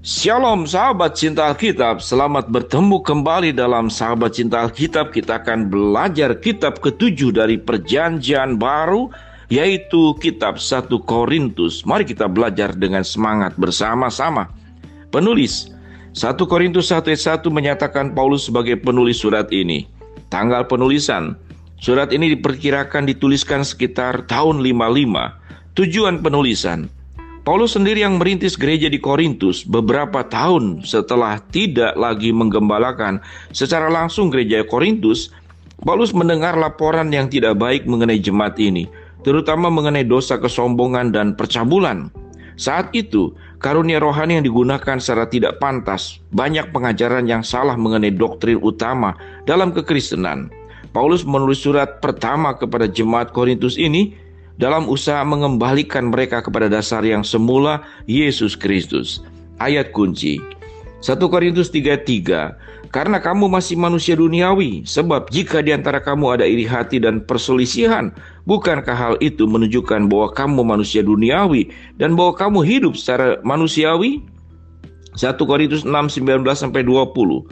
Shalom sahabat cinta Alkitab, selamat bertemu kembali dalam sahabat cinta Alkitab. Kita akan belajar kitab ketujuh dari perjanjian baru, yaitu kitab 1 Korintus. Mari kita belajar dengan semangat bersama-sama. Penulis 1 Korintus 1 ayat 1 menyatakan Paulus sebagai penulis surat ini. Tanggal penulisan surat ini diperkirakan dituliskan sekitar tahun 55. Tujuan penulisan, Paulus sendiri yang merintis gereja di Korintus beberapa tahun setelah tidak lagi menggembalakan secara langsung gereja Korintus. Paulus mendengar laporan yang tidak baik mengenai jemaat ini, terutama mengenai dosa kesombongan dan percabulan. Saat itu, karunia rohani yang digunakan secara tidak pantas, banyak pengajaran yang salah mengenai doktrin utama dalam kekristenan. Paulus menulis surat pertama kepada jemaat Korintus ini dalam usaha mengembalikan mereka kepada dasar yang semula, Yesus Kristus. Ayat kunci 1 Korintus 3:3, karena kamu masih manusia duniawi, sebab jika di antara kamu ada iri hati dan perselisihan, bukankah hal itu menunjukkan bahwa kamu manusia duniawi dan bahwa kamu hidup secara manusiawi? 1 Korintus 6:19-20,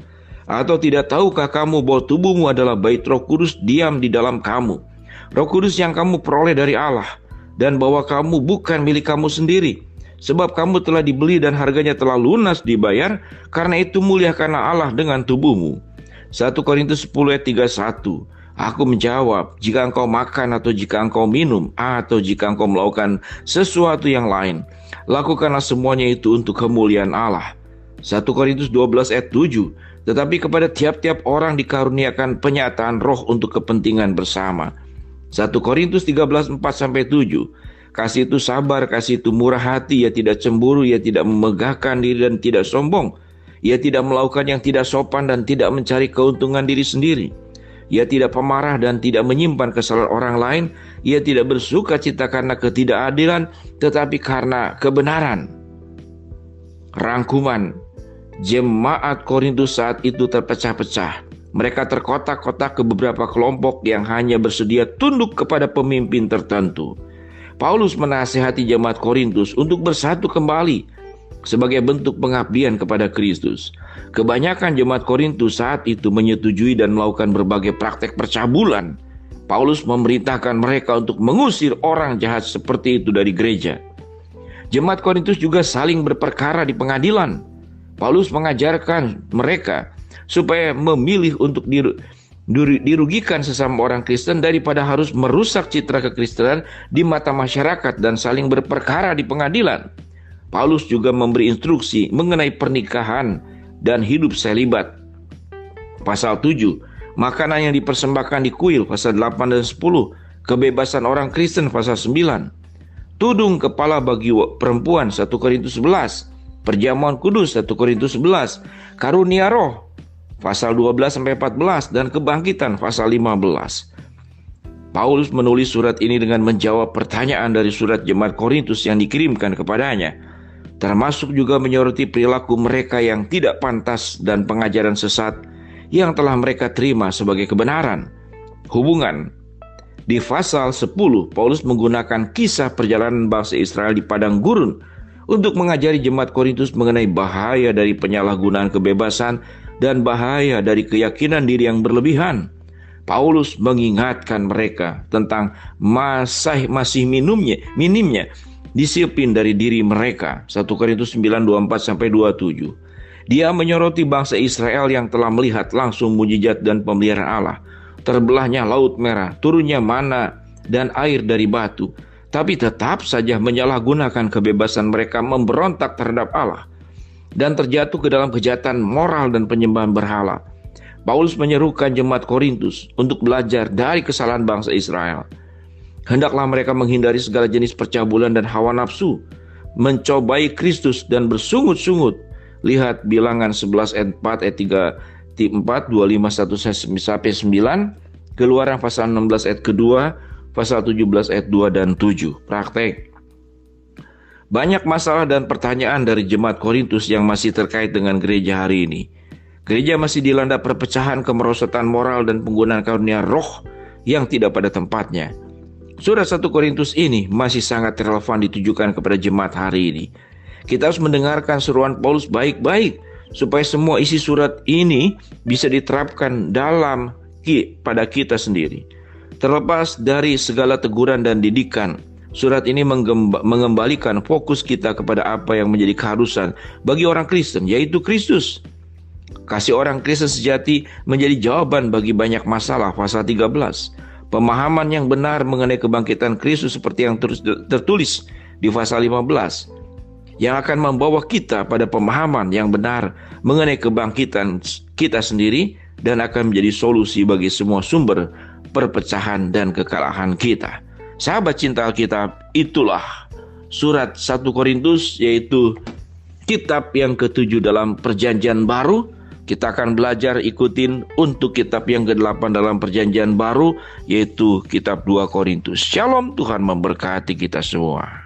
atau tidak tahukah kamu bahwa tubuhmu adalah bait Roh Kudus diam di dalam kamu, Roh Kudus yang kamu peroleh dari Allah, dan bahwa kamu bukan milik kamu sendiri, sebab kamu telah dibeli dan harganya telah lunas dibayar. Karena itu muliakanlah Allah dengan tubuhmu. 1 Korintus 10 ayat 31, aku menjawab, jika engkau makan atau jika engkau minum atau jika engkau melakukan sesuatu yang lain, lakukanlah semuanya itu untuk kemuliaan Allah. 1 Korintus 12 ayat 7, tetapi kepada tiap-tiap orang dikaruniakan penyataan roh untuk kepentingan bersama. 1 Korintus 13:4-7, kasih itu sabar, kasih itu murah hati, ia tidak cemburu, ia tidak memegahkan diri dan tidak sombong, ia tidak melakukan yang tidak sopan dan tidak mencari keuntungan diri sendiri, ia tidak pemarah dan tidak menyimpan kesalahan orang lain, ia tidak bersuka cita karena ketidakadilan, tetapi karena kebenaran. Rangkuman, jemaat Korintus saat itu terpecah-pecah. Mereka terkotak-kotak ke beberapa kelompok yang hanya bersedia tunduk kepada pemimpin tertentu. Paulus menasihati jemaat Korintus untuk bersatu kembali sebagai bentuk pengabdian kepada Kristus. Kebanyakan jemaat Korintus saat itu menyetujui dan melakukan berbagai praktek percabulan. Paulus memerintahkan mereka untuk mengusir orang jahat seperti itu dari gereja. Jemaat Korintus juga saling berperkara di pengadilan. Paulus mengajarkan mereka supaya memilih untuk dirugikan sesama orang Kristen daripada harus merusak citra kekristenan di mata masyarakat dan saling berperkara di pengadilan. Paulus juga memberi instruksi mengenai pernikahan dan hidup selibat. Pasal 7, makanan yang dipersembahkan di kuil, pasal 8 dan 10, kebebasan orang Kristen, pasal 9, tudung kepala bagi perempuan, 1 Korintus 11, perjamuan kudus, 1 Korintus 11, karunia roh, pasal 12-14, dan kebangkitan, pasal 15. Paulus menulis surat ini dengan menjawab pertanyaan dari surat jemaat Korintus yang dikirimkan kepadanya, termasuk juga menyoroti perilaku mereka yang tidak pantas dan pengajaran sesat yang telah mereka terima sebagai kebenaran. Hubungan. Di pasal 10, Paulus menggunakan kisah perjalanan bangsa Israel di padang gurun untuk mengajari jemaat Korintus mengenai bahaya dari penyalahgunaan kebebasan dan bahaya dari keyakinan diri yang berlebihan. Paulus mengingatkan mereka tentang masih minimnya disiplin dari diri mereka. 1 Korintus 9:24-27. Dia menyoroti bangsa Israel yang telah melihat langsung mujizat dan pemeliharaan Allah. Terbelahnya laut merah, turunnya mana dan air dari batu, tapi tetap saja menyalahgunakan kebebasan mereka memberontak terhadap Allah dan terjatuh ke dalam kejahatan moral dan penyembahan berhala. Paulus menyerukan jemaat Korintus untuk belajar dari kesalahan bangsa Israel. Hendaklah mereka menghindari segala jenis percabulan dan hawa nafsu, mencobai Kristus dan bersungut-sungut. Lihat Bilangan 11 ayat 4, ayat 3-4, 25-1-9, Keluaran pasal 16 ayat kedua, pasal 17 ayat 2 dan 7. Praktek. Banyak masalah dan pertanyaan dari jemaat Korintus yang masih terkait dengan gereja hari ini. Gereja masih dilanda perpecahan, kemerosotan moral, dan penggunaan karunia roh yang tidak pada tempatnya. Surat 1 Korintus ini masih sangat relevan ditujukan kepada jemaat hari ini. Kita harus mendengarkan seruan Paulus baik-baik supaya semua isi surat ini bisa diterapkan pada kita sendiri. Terlepas dari segala teguran dan didikan, surat ini mengembalikan fokus kita kepada apa yang menjadi keharusan bagi orang Kristen, yaitu Kristus. Kasih orang Kristen sejati menjadi jawaban bagi banyak masalah. Pasal 13. Pemahaman yang benar mengenai kebangkitan Kristus seperti yang tertulis di pasal 15. Yang akan membawa kita pada pemahaman yang benar mengenai kebangkitan kita sendiri dan akan menjadi solusi bagi semua sumber perpecahan dan kekalahan kita. Sahabat cinta Alkitab, itulah surat 1 Korintus, yaitu kitab yang ke-7 dalam perjanjian baru. Kita akan belajar ikutin untuk kitab yang ke-8 dalam perjanjian baru, yaitu kitab 2 Korintus. Shalom, Tuhan memberkati kita semua.